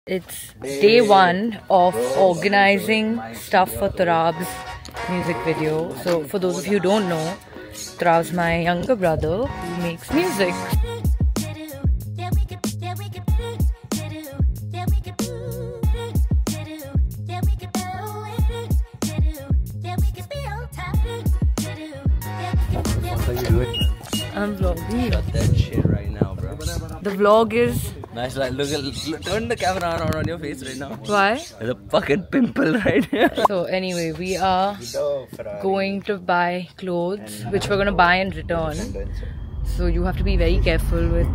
It's day one of organizing stuff for Turab's music video. So for those of you who don't know, Turab's my younger brother who makes music. What are you doing? I'm vlogging. Got that shit right now, bro. The vlog is... Nice, like, look, turn the camera on your face right now. Why? There's a fucking pimple right here. So anyway, we are going to buy clothes, which we're going to buy and return. So you have to be very careful with...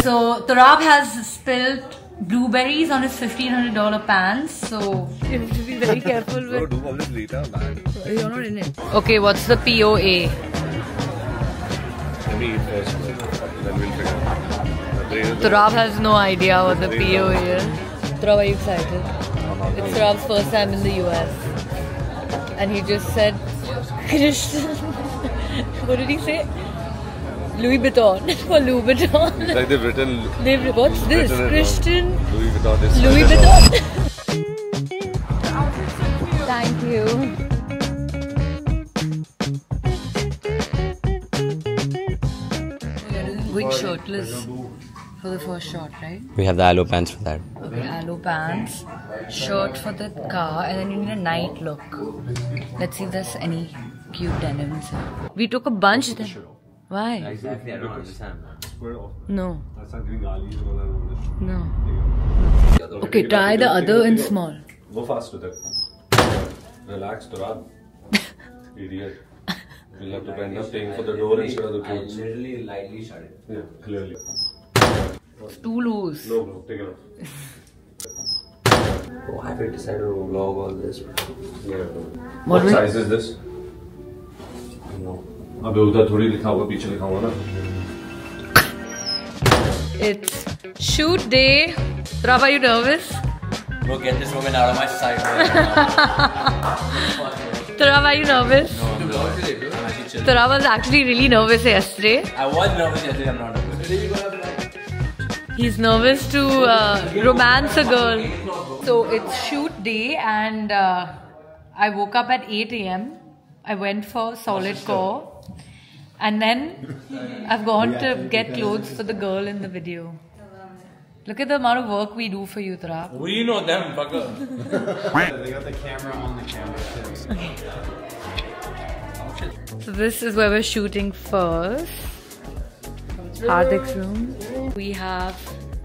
So Turab has spilled blueberries on his $1,500 pants. So you have to be very careful with... Bro, do all this later, man. You're not in it. Okay, what's the POA? Let me eat first, then we'll figure it out. Turab has no idea what the POA is. Turab, are you excited? It's Turab's first time in the US. And he just said, Christian. What did he say? Louis Vuitton. For Louis Vuitton. It's like they've written... What's this? Christian? Louis Vuitton is... Louis Vuitton. Thank you. Going shirtless for the first shot, right? we have the aloe pants for that. Okay, aloe pants, shirt for the car, and then you need a night look. Let's see if there's any cute denims. We took a bunch then. Why? Exactly, I don't understand. No. No. Okay, try the other in small. Go fast with it. Relax, Turab. Idiot. We'll have to end up paying for the door instead of the clothes. literally lightly shut it. Yeah, clearly. It's too loose. No, bro, take it off. Why have we decided to vlog all this? Yeah, what size is this? No. अबे उधर थोड़ी लिखा होगा पीछे लिखा होगा ना. It's shoot day. Turab, are you nervous? Bro, get this woman out of my sight. Turab, are you nervous? No. Turab was actually really nervous yesterday. I was nervous yesterday, I'm not nervous. He's nervous to romance a girl. So it's shoot day and I woke up at 8 AM. I went for solid core. And then I've gone to get clothes for the girl in the video. Look at the amount of work we do for you, Turab. We know them, fucker. They got the camera on the camera too. Okay. So this is where we're shooting first. Hardik's room. We have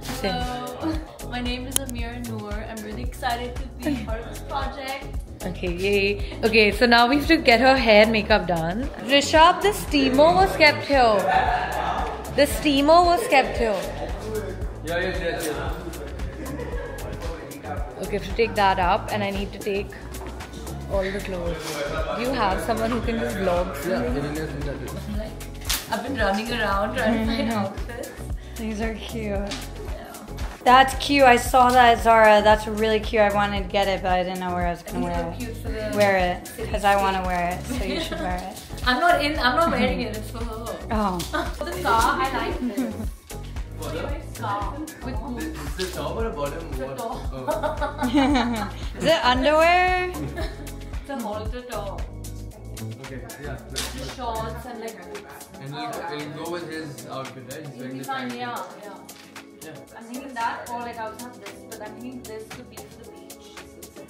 Sin. Hello. My name is Amir Noor. I'm really excited to be part of this project. Okay, yay. Okay, so now we have to get her hair and makeup done. Rishabh, the steamer was kept here. The steamer was kept here. Yeah. Okay, I have to take that up and I need to take all the clothes. Do you have someone who can just vlog for me? I've been running around trying to find outfits. These are cute. That's cute. I saw that at Zara. That's really cute. I wanted to get it, but I didn't know where I was going to wear it. Because I want to wear it, so you should wear it. I'm not wearing it, it's for her. Oh. For the scar, I like this. Scar with boots. Is the top or the bottom? Is it underwear? It's a halter top. Okay, yeah. Just shorts and like boots. And it'll go with his outfit, right? He's wearing Be this fine, outfit. yeah. I'm thinking that or like I also have this, but I'm thinking this could be for the beach.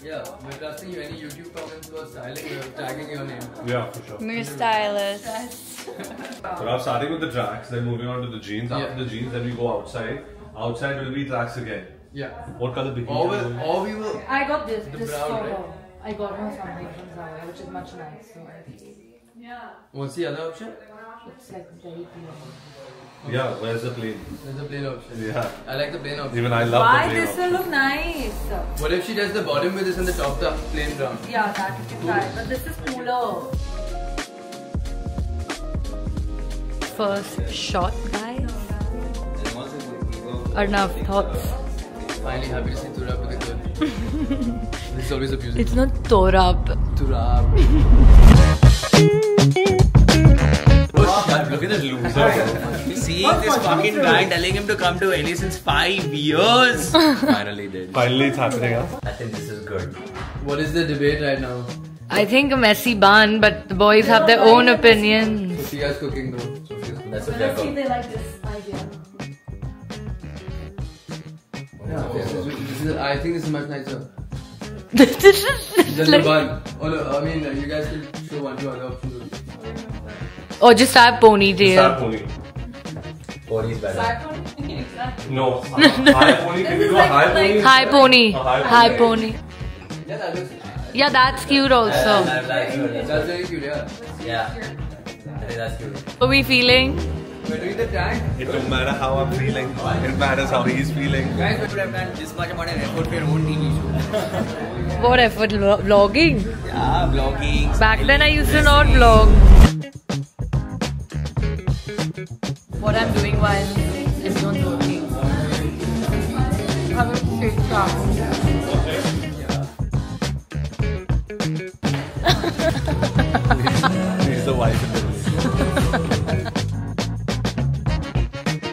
Yeah, we're trusting you. Any YouTube comments about styling, we're tagging your name. Yeah, for sure. Mood stylist. So I'm starting with the tracks, then moving on to the jeans. After the jeans, then we go outside. Outside will be tracks again. Yeah. What color bikini? Or we will. I got this The for brown, right? her. I got her something from Zara, which is much nicer. What's the other option? It's like very pure. Yeah, where's the plain? There's a plain option. Yeah. I like the plain option. Even I love Why? the plain This will look nice. What if she does the bottom with this and the top the plain brown? Yeah, that you can try. But this is cooler. First shot, guys. Arnav, thoughts? Finally happy to see Turab with a girl. This is always abusing. It's not Torab. Turab. Look at the loser. Seeing this fucking guy telling him to come to LA since 5 years. Finally did. Finally, it's happening. Huh? I think this is good. What is the debate right now? I think a messy bun, but the boys have their own opinions. Sophia's cooking though. That's a clever. They like this idea. Yeah, this is, I think this is much nicer. This is Just like, the bun. Oh no, I mean you guys can show one to other options. or just have ponytail. Star pony. Pony's better. Exactly. No. High pony. Can we do a high pony? High pony. A high High pony. Yeah, that looks. Yeah, that's cute also. That's very cute, yeah. Yeah. I think that's cute. What are we feeling? We're doing the tank. It don't matter how I'm feeling. It matters how he's feeling. Guys, we could have done this much amount of effort for your own TV show. What effort? Vlogging? Yeah, vlogging. Back then I used to not vlog. What I'm doing while everyone's working. Have a shake He's the wife in this.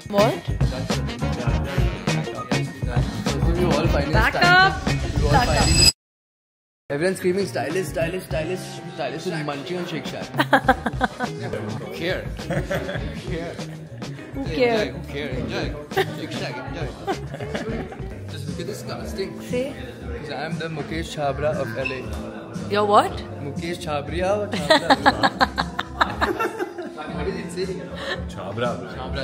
What? You all find Back up! Back up. Everyone's screaming stylish, stylish, stylish, stylish and munching on Shake Shack. Who cares? Who cares? Who cares? Enjoy. Shake Shack, enjoy. Just look at this casting. See? I'm the Mukesh Chhabra of LA. You're what? Mukesh Chhabria or Chhabra? What did it say? Chabra. Chhabra.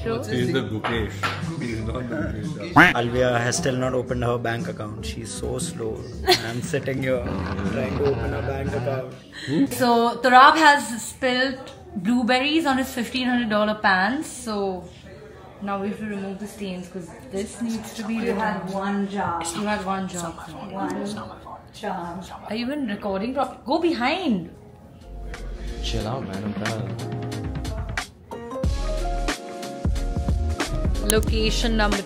Sure. He's the Gukesh. He's not the Gukesh. Alvia has still not opened her bank account. She's so slow. I'm sitting here trying to open her bank account. So Turab has spilled blueberries on his $1,500 pants. So now we have to remove the stains because this needs to be You removed. had one job. You had one job. One job. Are you even recording properly? Go behind. Chill out, man. I'm done. Location number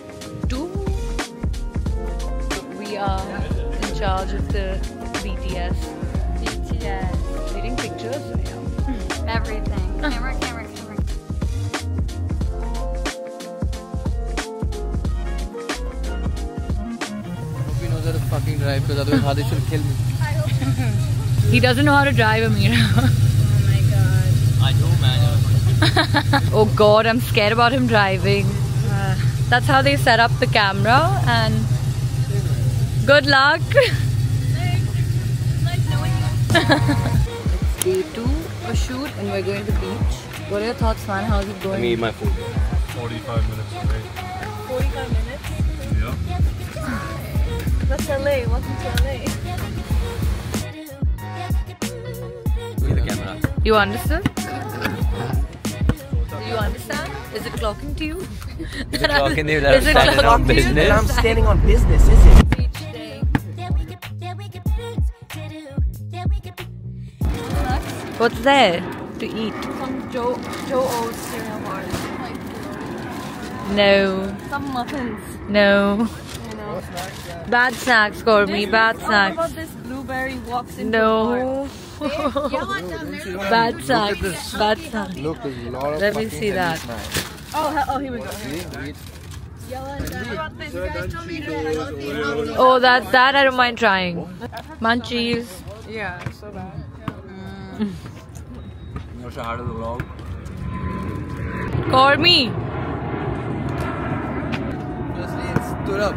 2. We are in charge of the BTS. BTS. Taking pictures. Everything. Camera. Hope he knows how to fucking drive because otherwise Hadish will kill me. He doesn't know how to drive, Amira. Oh my god. I know, man. Oh god, I'm scared about him driving. That's how they set up the camera and good luck. Nice knowing you. Day 2 a shoot and we're going to the beach. What are your thoughts, man? How's it going? Let me eat my food. 45 minutes away. 45 minutes. Yeah. That's LA. Welcome to LA. Look at the camera. You understood? Do you understand? Is it clocking to you? Is it clocking to you that Is I'm it standing clocking on to you? business? I'm standing on business, is it? Beach day. What's there to eat? Some Joe O's cereal bars. Like, No. some muffins. No. You know. Bad snacks, Corby. Bad All about snacks. this blueberry walks into No. Bad Look at snacks. this. Bad snacks. Look, there's a lot of Let me fucking see that. snacks. Oh, here we go. See? Oh, that I don't mind trying. Munchies. Yeah, so bad. No shahada the vlog. Corby. Honestly, it's Turab.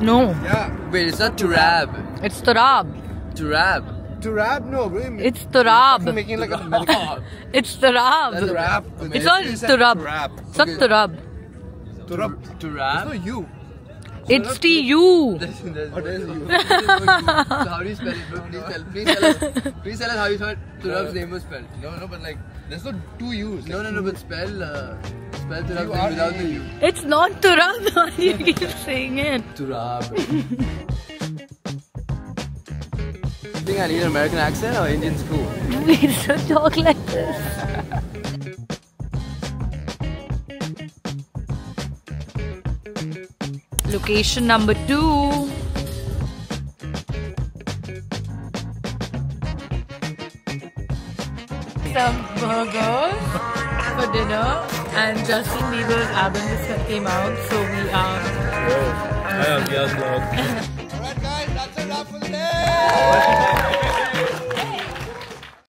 No. Yeah. Wait, it's not Turab. It's Turab. Turab. To rap? No, bro. It's Turab. Making like a American It's Turab. rap. It's not Turab. Rap. It's not Turab. To rap. Turab? No, you. It's T-U. There's you. So how do you spell it, bro? Please tell us how you thought Turab's name was spelled. No, but like, there's no two U's. No, but spell Turab's name are without the U. It's not Turab. Why do you keep saying it? Turab. You think I need an American accent or Indian school? We should talk like this. Location number 2. burgers for dinner, and Justin Bieber's album just came out, so we are. I have vlog. Alright guys, that's a wrap for the day.